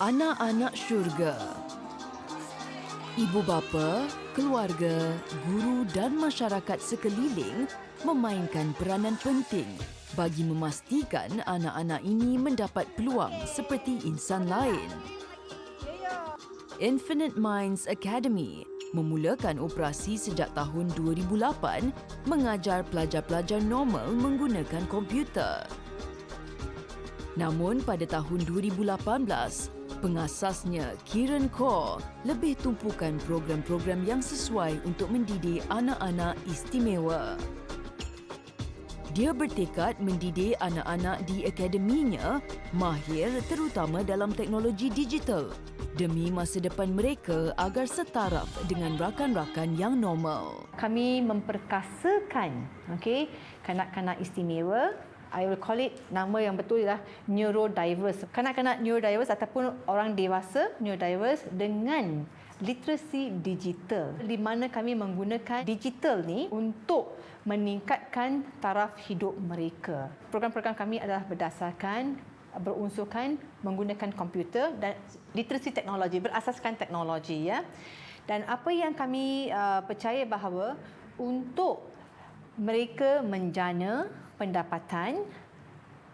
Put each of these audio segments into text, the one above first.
Anak-anak syurga. Ibu bapa, keluarga, guru dan masyarakat sekeliling memainkan peranan penting bagi memastikan anak-anak ini mendapat peluang seperti insan lain. Infinite Minds Academy memulakan operasi sejak tahun 2008 mengajar pelajar-pelajar normal menggunakan komputer. Namun pada tahun 2018, pengasasnya Kieran Kaur lebih tumpukan program-program yang sesuai untuk mendidik anak-anak istimewa. Dia bertekad mendidik anak-anak di akademinya mahir terutama dalam teknologi digital demi masa depan mereka agar setaraf dengan rakan-rakan yang normal. Kami memperkasakan kanak-kanak istimewa. I will call it, nama yang betul ialah neurodiverse. Kanak-kanak neurodiverse ataupun orang dewasa neurodiverse dengan literasi digital, di mana kami menggunakan digital ni untuk meningkatkan taraf hidup mereka. Program-program kami adalah berunsurkan menggunakan komputer dan literasi teknologi, berasaskan teknologi, ya. Dan apa yang kami percaya bahawa untuk mereka menjana pendapatan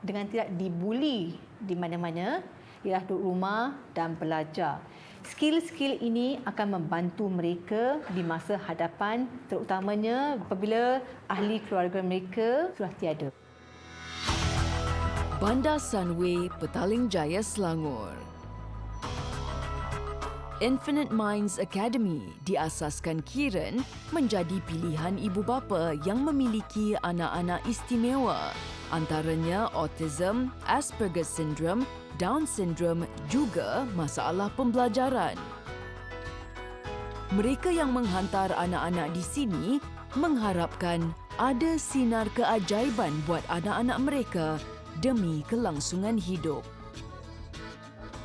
dengan tidak dibuli di mana-mana, ialah duduk rumah dan belajar. Skill-skill ini akan membantu mereka di masa hadapan, terutamanya apabila ahli keluarga mereka sudah tiada. Bandar Sunway, Petaling Jaya, Selangor. Infinite Minds Academy diasaskan Kieran menjadi pilihan ibu bapa yang memiliki anak-anak istimewa, antaranya autism, Asperger's syndrome, Down syndrome juga masalah pembelajaran. Mereka yang menghantar anak-anak di sini mengharapkan ada sinar keajaiban buat anak-anak mereka demi kelangsungan hidup.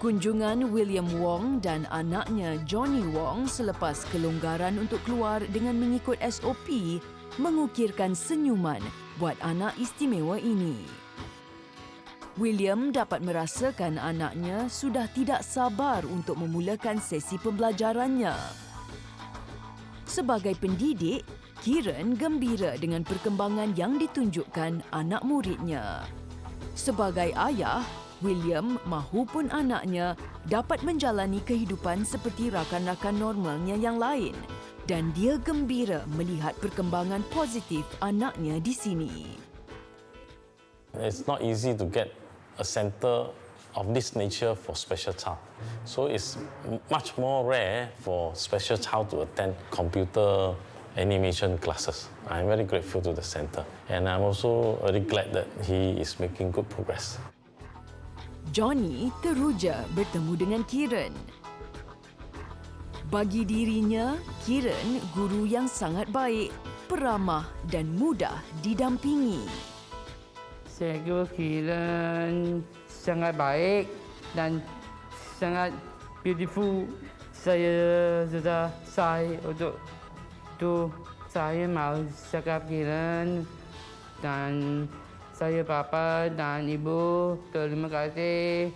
Kunjungan William Wong dan anaknya Johnny Wong selepas kelonggaran untuk keluar dengan mengikut SOP mengukirkan senyuman buat anak istimewa ini. William dapat merasakan anaknya sudah tidak sabar untuk memulakan sesi pembelajarannya. Sebagai pendidik, Kieran gembira dengan perkembangan yang ditunjukkan anak muridnya. Sebagai ayah, William mahupun anaknya dapat menjalani kehidupan seperti rakan-rakan normalnya yang lain dan dia gembira melihat perkembangan positif anaknya di sini. It's not easy to get a center of this nature for special child. So it's much more rare for special child to attend computer animation classes. I'm very grateful to the center and I'm also very glad that he is making good progress. Johnny teruja bertemu dengan Kieran. Bagi dirinya, Kieran guru yang sangat baik, peramah dan mudah didampingi. Saya kira Kieran sangat baik dan sangat beautiful. Saya sudah say untuk itu saya mau cakap Kieran dan saya bapa dan ibu terima kasih.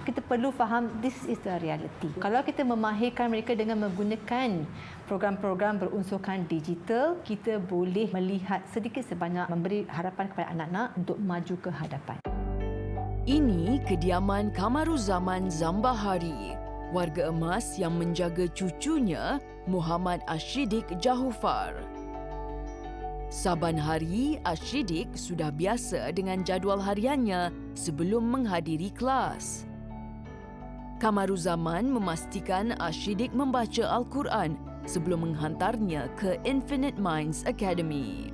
Kita perlu faham this is the reality. Kalau kita memahirkan mereka dengan menggunakan program-program berunsurkan digital, kita boleh melihat sedikit sebanyak memberi harapan kepada anak-anak untuk maju ke hadapan. Ini kediaman Kamaruzaman Zambahari, warga emas yang menjaga cucunya Muhammad Ashidik Jahufar. Saban hari, Ashidik sudah biasa dengan jadual hariannya sebelum menghadiri kelas. Kamaruzaman memastikan Ashidik membaca Al-Quran sebelum menghantarnya ke Infinite Minds Academy.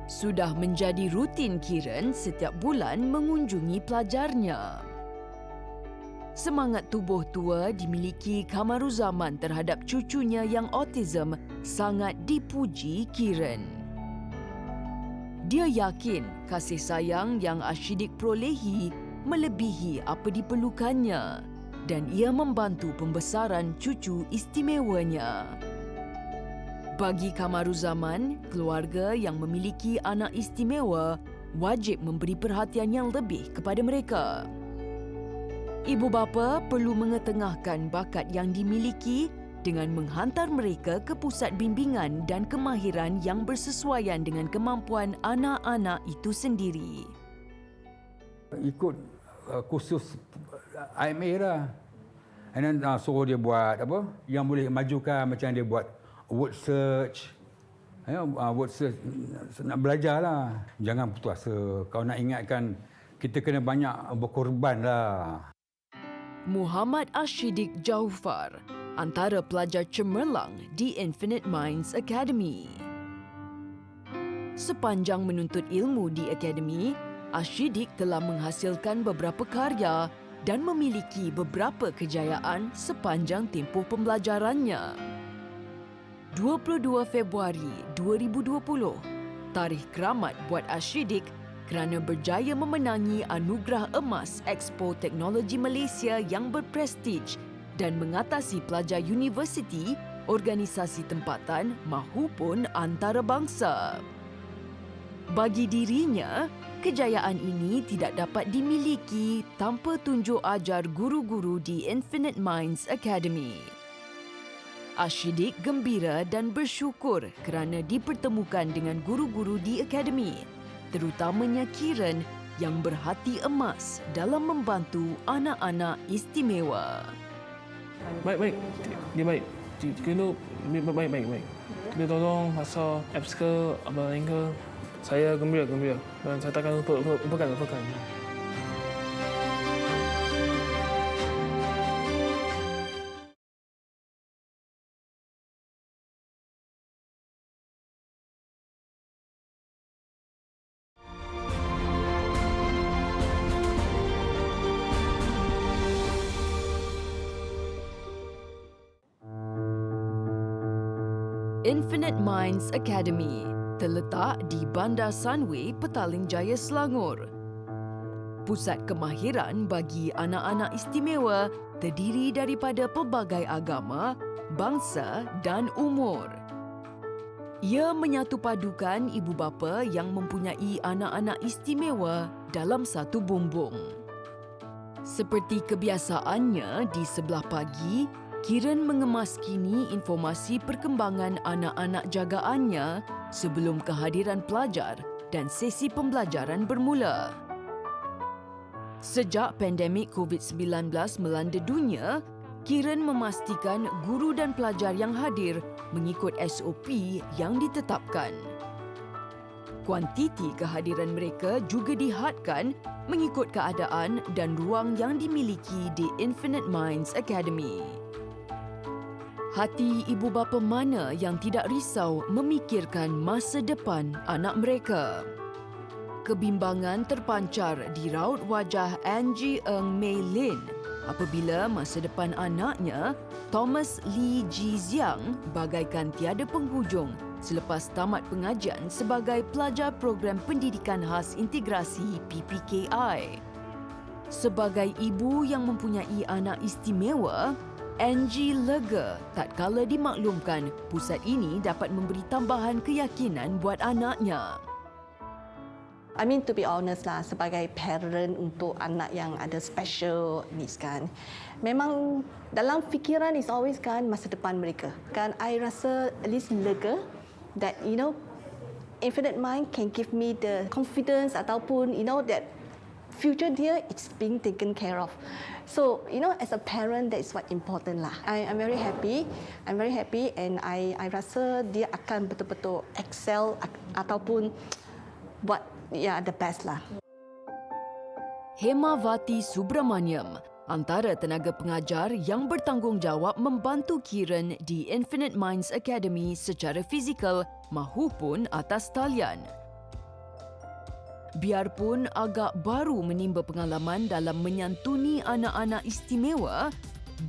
Sudah menjadi rutin Kieran setiap bulan mengunjungi pelajarnya. Semangat tubuh tua dimiliki Kamaruzaman terhadap cucunya yang autism sangat dipuji Kieran. Dia yakin kasih sayang yang Ashidik perolehi melebihi apa diperlukannya dan ia membantu pembesaran cucu istimewanya. Bagi Kamaruzaman, keluarga yang memiliki anak istimewa wajib memberi perhatian yang lebih kepada mereka. Ibu bapa perlu mengetengahkan bakat yang dimiliki dengan menghantar mereka ke pusat bimbingan dan kemahiran yang bersesuaian dengan kemampuan anak-anak itu sendiri. Ikut kursus IMA lah. And then suruh dia buat apa yang boleh majukan, macam dia buat word search. Word search, nak belajar lah. Jangan putus asa. Kau nak ingatkan, kita kena banyak berkorban lah. Muhammad Ashidik Jaufar, antara pelajar cemerlang di Infinite Minds Academy. Sepanjang menuntut ilmu di akademi, Ashidik telah menghasilkan beberapa karya dan memiliki beberapa kejayaan sepanjang tempoh pembelajarannya. 22 Februari 2020, tarikh keramat buat Ashidik kerana berjaya memenangi anugerah emas Expo Teknologi Malaysia yang berprestij dan mengatasi pelajar universiti, organisasi tempatan mahupun antarabangsa. Bagi dirinya, kejayaan ini tidak dapat dimiliki tanpa tunjuk ajar guru-guru di Infinite Minds Academy. Ashidik gembira dan bersyukur kerana dipertemukan dengan guru-guru di akademi, terutamanya Kiran yang berhati emas dalam membantu anak-anak istimewa. Baik. Dia baik. Kena baik. Dia tolong pasal apps ke, apa lain ke. Saya gembira. Dan saya takkan lupakan. Infinite Minds Academy terletak di Bandar Sunway, Petaling Jaya, Selangor. Pusat kemahiran bagi anak-anak istimewa terdiri daripada pelbagai agama, bangsa dan umur. Ia menyatupadukan ibu bapa yang mempunyai anak-anak istimewa dalam satu bumbung. Seperti kebiasaannya di sebelah pagi, Kiran mengemaskini informasi perkembangan anak-anak jagaannya sebelum kehadiran pelajar dan sesi pembelajaran bermula. Sejak pandemik COVID-19 melanda dunia, Kiran memastikan guru dan pelajar yang hadir mengikut SOP yang ditetapkan. Kuantiti kehadiran mereka juga dihadkan mengikut keadaan dan ruang yang dimiliki di Infinite Minds Academy. Hati ibu bapa mana yang tidak risau memikirkan masa depan anak mereka? Kebimbangan terpancar di raut wajah Angie Ng Mei Lin apabila masa depan anaknya, Thomas Lee Ji Ziang, bagaikan tiada penghujung selepas tamat pengajian sebagai pelajar program pendidikan khas integrasi PPKI. Sebagai ibu yang mempunyai anak istimewa, Angie lega tatkala dimaklumkan pusat ini dapat memberi tambahan keyakinan buat anaknya. I mean, to be honest lah, sebagai parent untuk anak yang ada special needs kan, memang dalam fikiran is always kan masa depan mereka. Kan I rasa at least lega that Infinite Mind can give me the confidence ataupun that future dia it's being taken care of. So, as a parent, that is what important lah. I'm very happy. And I rasa dia akan betul-betul excel ataupun buat the best lah. Hemawati Subramaniam, antara tenaga pengajar yang bertanggungjawab membantu Kiran di Infinite Minds Academy secara fizikal mahupun atas talian. Biarpun agak baru menimba pengalaman dalam menyantuni anak-anak istimewa,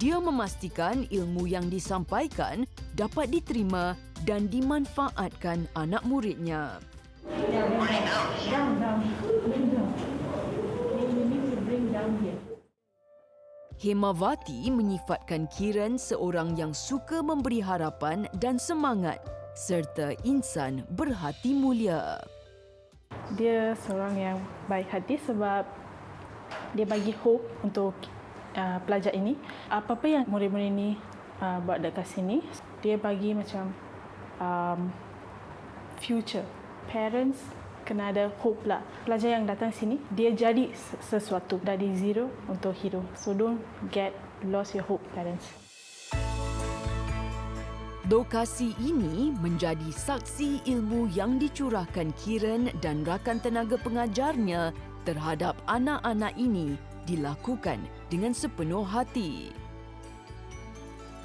dia memastikan ilmu yang disampaikan dapat diterima dan dimanfaatkan anak muridnya. Hemawati menyifatkan Kiran seorang yang suka memberi harapan dan semangat serta insan berhati mulia. Dia seorang yang baik hati sebab dia bagi hope untuk pelajar ini. Apa-apa yang murid-murid ini buat dekat sini, dia bagi macam future. Parents kena ada hope lah. Pelajar yang datang sini, dia jadi sesuatu dari zero untuk hero. So don't get lost your hope, parents. Lokasi ini menjadi saksi ilmu yang dicurahkan Kiran dan rakan tenaga pengajarnya terhadap anak-anak ini dilakukan dengan sepenuh hati.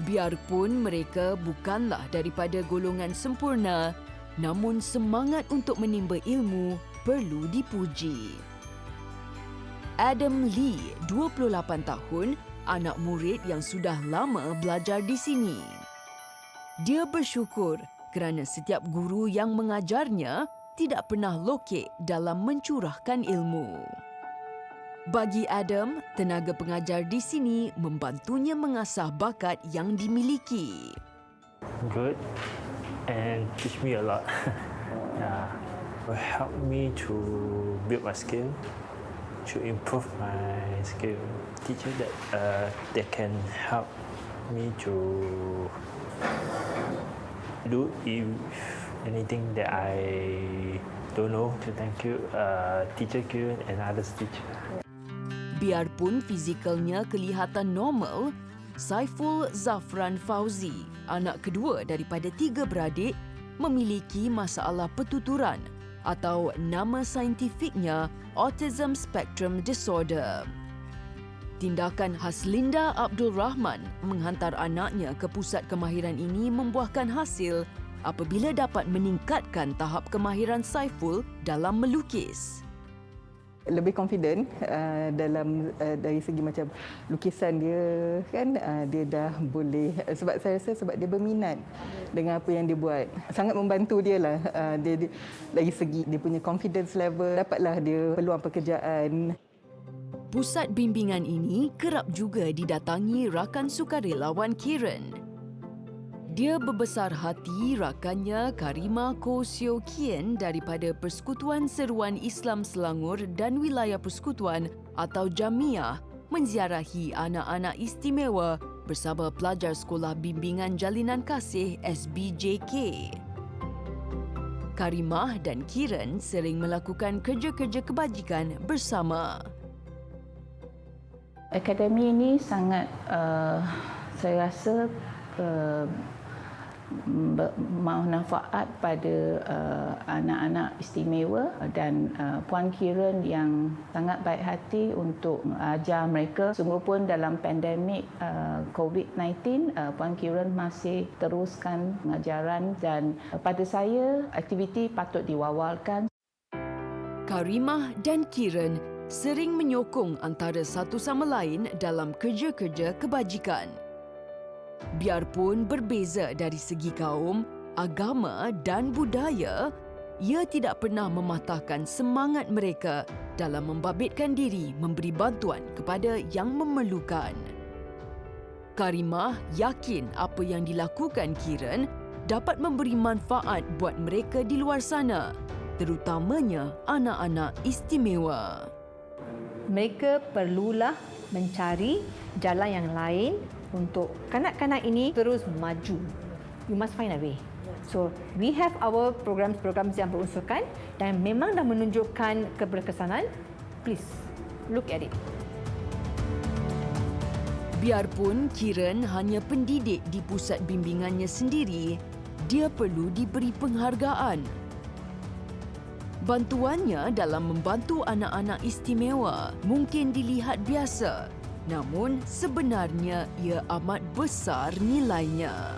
Biarpun mereka bukanlah daripada golongan sempurna, namun semangat untuk menimba ilmu perlu dipuji. Adam Lee, 28 tahun, anak murid yang sudah lama belajar di sini. Dia bersyukur kerana setiap guru yang mengajarnya tidak pernah lokek dalam mencurahkan ilmu. Bagi Adam, tenaga pengajar di sini membantunya mengasah bakat yang dimiliki. Good and teach me a lot. Will help me to build my skill, to improve my skill. Teacher that they can help me to do if anything that I don't know. So thank you, teacher Kiran and others teacher. Biarpun fizikalnya kelihatan normal, Saiful Zafran Fauzi, anak kedua daripada 3 beradik, memiliki masalah pertuturan atau nama saintifiknya Autism Spectrum Disorder. Tindakan Haslinda Abdul Rahman menghantar anaknya ke pusat kemahiran ini membuahkan hasil apabila dapat meningkatkan tahap kemahiran Saiful dalam melukis. Lebih confident dalam dari segi macam lukisan dia kan, dia dah boleh, sebab saya rasa sebab dia berminat dengan apa yang dia buat, sangat membantu dia lah. Dia dari segi dia punya confidence level, dapatlah dia peluang pekerjaan. Pusat bimbingan ini kerap juga didatangi rakan sukarelawan Kiran. Dia berbesar hati rakannya Karimah Koh Seo Kien daripada Persekutuan Seruan Islam Selangor dan Wilayah Persekutuan atau Jamiah menziarahi anak-anak istimewa bersama pelajar Sekolah Bimbingan Jalinan Kasih SBJK. Karimah dan Kiran sering melakukan kerja-kerja kebajikan bersama. Akademi ini sangat saya rasa bermanfaat pada anak-anak istimewa dan Puan Kiran yang sangat baik hati untuk mengajar mereka. Sungguh pun dalam pandemik COVID-19, Puan Kiran masih teruskan pengajaran dan pada saya aktiviti patut diwawalkan. Karimah dan Kiran sering menyokong antara satu sama lain dalam kerja-kerja kebajikan. Biarpun berbeza dari segi kaum, agama dan budaya, ia tidak pernah mematahkan semangat mereka dalam membabitkan diri memberi bantuan kepada yang memerlukan. Karimah yakin apa yang dilakukan Kiran dapat memberi manfaat buat mereka di luar sana, terutamanya anak-anak istimewa. Mereka perlulah mencari jalan yang lain untuk kanak-kanak ini terus maju. You must find a way. So, we have our programs yang berunsurkan dan memang dah menunjukkan keberkesanan. Please, look at it. Biarpun Kiran hanya pendidik di pusat bimbingannya sendiri, dia perlu diberi penghargaan. Bantuannya dalam membantu anak-anak istimewa mungkin dilihat biasa, namun sebenarnya ia amat besar nilainya.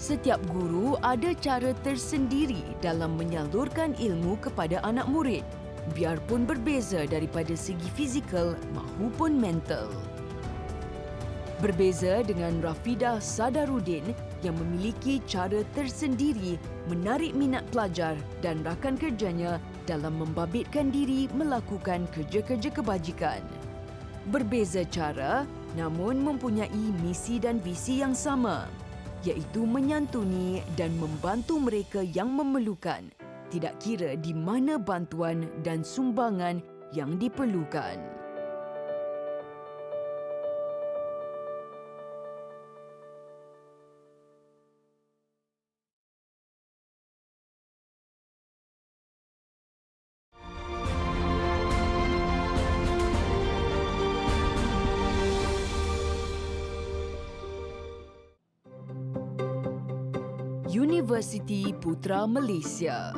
Setiap guru ada cara tersendiri dalam menyalurkan ilmu kepada anak murid, biarpun berbeza daripada segi fizikal maupun mental. Berbeza dengan Rafidah Sadaruddin yang memiliki cara tersendiri menarik minat pelajar dan rakan kerjanya dalam membabitkan diri melakukan kerja-kerja kebajikan. Berbeza cara namun mempunyai misi dan visi yang sama, iaitu menyantuni dan membantu mereka yang memerlukan, tidak kira di mana bantuan dan sumbangan yang diperlukan. Universiti Putra Malaysia.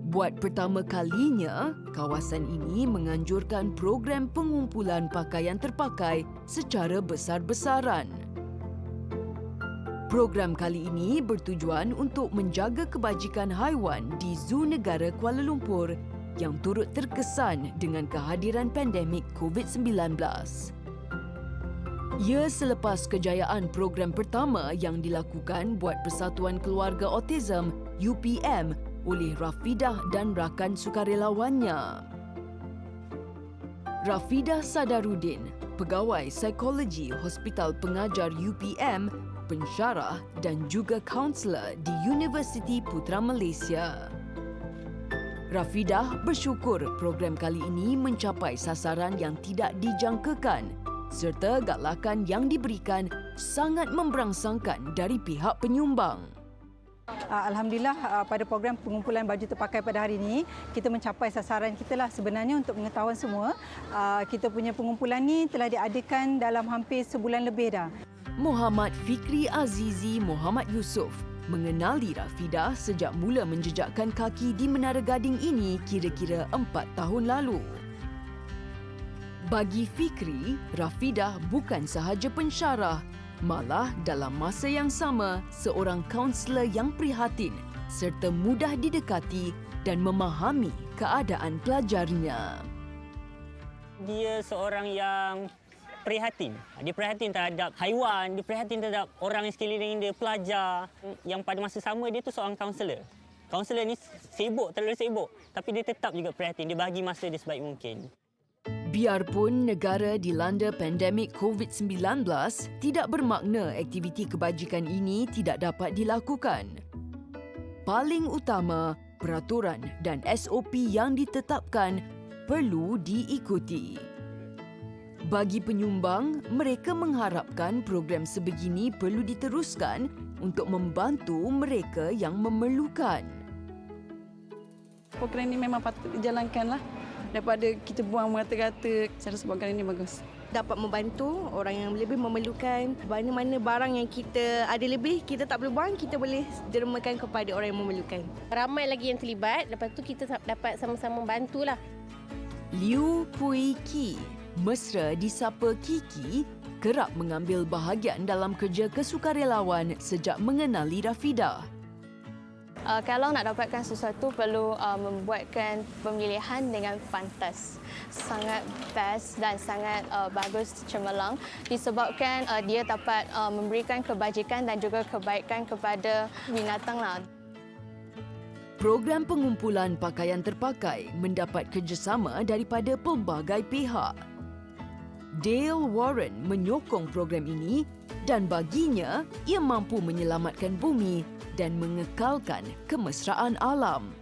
Buat pertama kalinya, kawasan ini menganjurkan program pengumpulan pakaian terpakai secara besar-besaran. Program kali ini bertujuan untuk menjaga kebajikan haiwan di Zoo Negara Kuala Lumpur yang turut terkesan dengan kehadiran pandemik COVID-19. Ia selepas kejayaan program pertama yang dilakukan buat Persatuan Keluarga Autism UPM oleh Rafidah dan rakan sukarelawannya. Rafidah Sadaruddin, pegawai psikologi Hospital Pengajar UPM, pensyarah dan juga kaunselor di Universiti Putra Malaysia. Rafidah bersyukur program kali ini mencapai sasaran yang tidak dijangkakan serta galakan yang diberikan sangat memberangsangkan dari pihak penyumbang. Alhamdulillah pada program pengumpulan baju terpakai pada hari ini kita mencapai sasaran kita lah. Sebenarnya untuk pengetahuan semua, kita punya pengumpulan ni telah diadakan dalam hampir sebulan lebih dah. Muhammad Fikri Azizi Muhammad Yusof mengenali Rafidah sejak mula menjejakkan kaki di Menara Gading ini kira-kira 4 tahun lalu. Bagi Fikri, Rafidah bukan sahaja pensyarah, malah dalam masa yang sama seorang kaunselor yang prihatin serta mudah didekati dan memahami keadaan pelajarnya. Dia seorang yang prihatin. Dia prihatin terhadap haiwan, dia prihatin terhadap orang yang sekeliling dia, pelajar. Yang pada masa sama dia tu seorang kaunselor. Kaunselor ni sibuk, terlalu sibuk. Tapi dia tetap juga prihatin. Dia bagi masa dia sebaik mungkin. Biarpun negara dilanda pandemik COVID-19, tidak bermakna aktiviti kebajikan ini tidak dapat dilakukan. Paling utama, peraturan dan SOP yang ditetapkan perlu diikuti. Bagi penyumbang, mereka mengharapkan program sebegini perlu diteruskan untuk membantu mereka yang memerlukan. Program ini memang patut dijalankanlah. Daripada kita buang merata-rata, saya rasa program ini bagus. Dapat membantu orang yang lebih memerlukan. Mana-mana barang yang kita ada lebih, kita tak perlu buang, kita boleh dermakan kepada orang yang memerlukan. Ramai lagi yang terlibat, lepas tu kita dapat sama-sama membantulah. Liu Pui Ki, mesra disapa Kiki, kerap mengambil bahagian dalam kerja kesukarelawan sejak mengenali Rafidah. Kalau nak dapatkan sesuatu perlu membuatkan pemilihan dengan pantas. Sangat best dan sangat bagus cemerlang disebabkan dia dapat memberikan kebajikan dan juga kebaikan kepada binatang lah. Program pengumpulan pakaian terpakai mendapat kerjasama daripada pelbagai pihak. Dale Warren menyokong program ini dan baginya ia mampu menyelamatkan bumi dan mengekalkan kemesraan alam.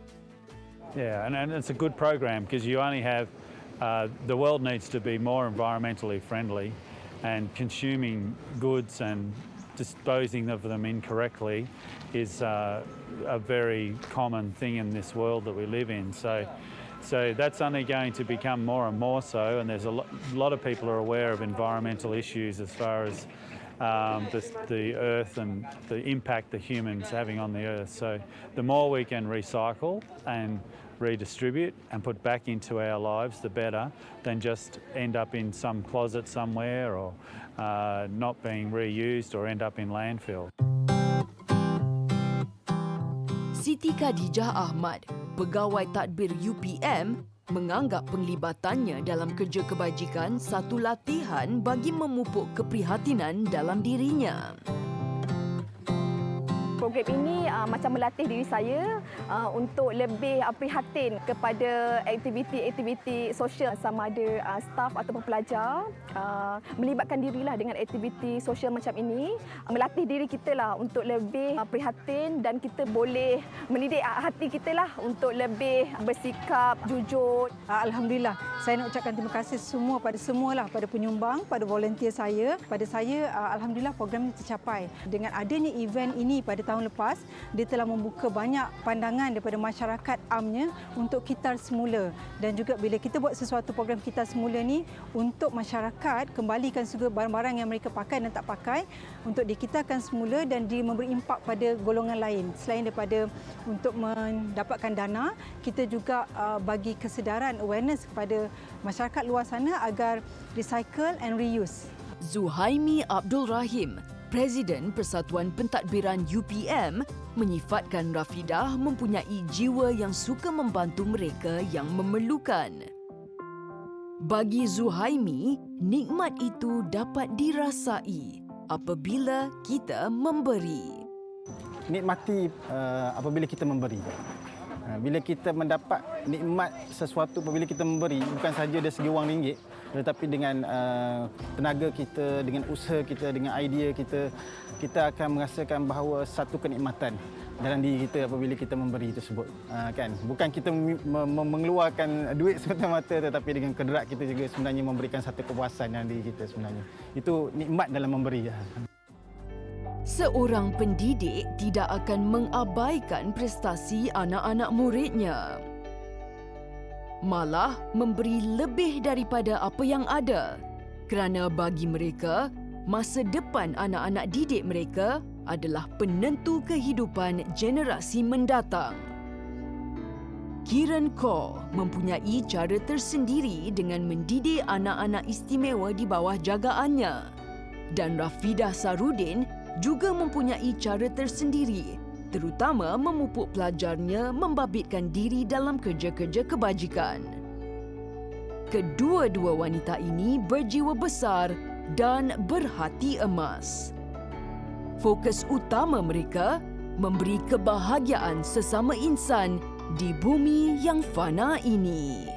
Yeah, and it's a good program because you only have the world needs to be more environmentally friendly, and consuming goods and disposing of them incorrectly is a very common thing in this world that we live in. So that's only going to become more and more so, and there's a lot of people are aware of environmental issues as far as the earth and the impact the humans having on the earth. So the more we can recycle and redistribute and put back into our lives, the better, than just end up in some closet somewhere or not being reused or end up in landfill. Siti Khadijah Ahmad, pegawai tadbir UPM, menganggap penglibatannya dalam kerja kebajikan satu latihan bagi memupuk keprihatinan dalam dirinya. Program ini macam melatih diri saya untuk lebih prihatin kepada aktiviti-aktiviti sosial sama ada staf ataupun pelajar. Melibatkan dirilah dengan aktiviti sosial macam ini, melatih diri kita lah untuk lebih prihatin dan kita boleh mendidik hati kita lah untuk lebih bersikap jujur. Alhamdulillah, saya nak ucapkan terima kasih pada penyumbang, pada volunteer saya. Pada saya, alhamdulillah program ini tercapai. Dengan adanya event ini pada tahun lepas, dia telah membuka banyak pandangan daripada masyarakat amnya untuk kitar semula. Dan juga bila kita buat sesuatu program kitar semula ni untuk masyarakat, kembalikan juga barang-barang yang mereka pakai dan tak pakai untuk dikitarkan semula dan memberi impak pada golongan lain. Selain daripada untuk mendapatkan dana, kita juga bagi kesedaran, awareness kepada masyarakat luar sana agar recycle and reuse. Zuhaimi Abdul Rahim, Presiden Persatuan Pentadbiran UPM, menyifatkan Rafidah mempunyai jiwa yang suka membantu mereka yang memerlukan. Bagi Zuhaimi, nikmat itu dapat dirasai apabila kita memberi. Nikmati apabila kita memberi. Bila kita mendapat nikmat sesuatu apabila kita memberi, bukan sahaja dari segi wang ringgit, tetapi dengan tenaga kita, dengan usaha kita, dengan idea kita, kita akan merasakan bahawa satu kenikmatan dalam diri kita apabila kita memberi tersebut. Kan? Bukan kita mengeluarkan duit semata-mata, tetapi dengan kedrak kita juga sebenarnya memberikan satu kepuasan dalam diri kita sebenarnya. Itu nikmat dalam memberi. Seorang pendidik tidak akan mengabaikan prestasi anak-anak muridnya. Malah memberi lebih daripada apa yang ada, kerana bagi mereka, masa depan anak-anak didik mereka adalah penentu kehidupan generasi mendatang. Kieran Kaur mempunyai cara tersendiri dengan mendidik anak-anak istimewa di bawah jagaannya, dan Rafidah Sarudin juga mempunyai cara tersendiri, terutama memupuk pelajarnya membabitkan diri dalam kerja-kerja kebajikan. Kedua-dua wanita ini berjiwa besar dan berhati emas. Fokus utama mereka memberi kebahagiaan sesama insan di bumi yang fana ini.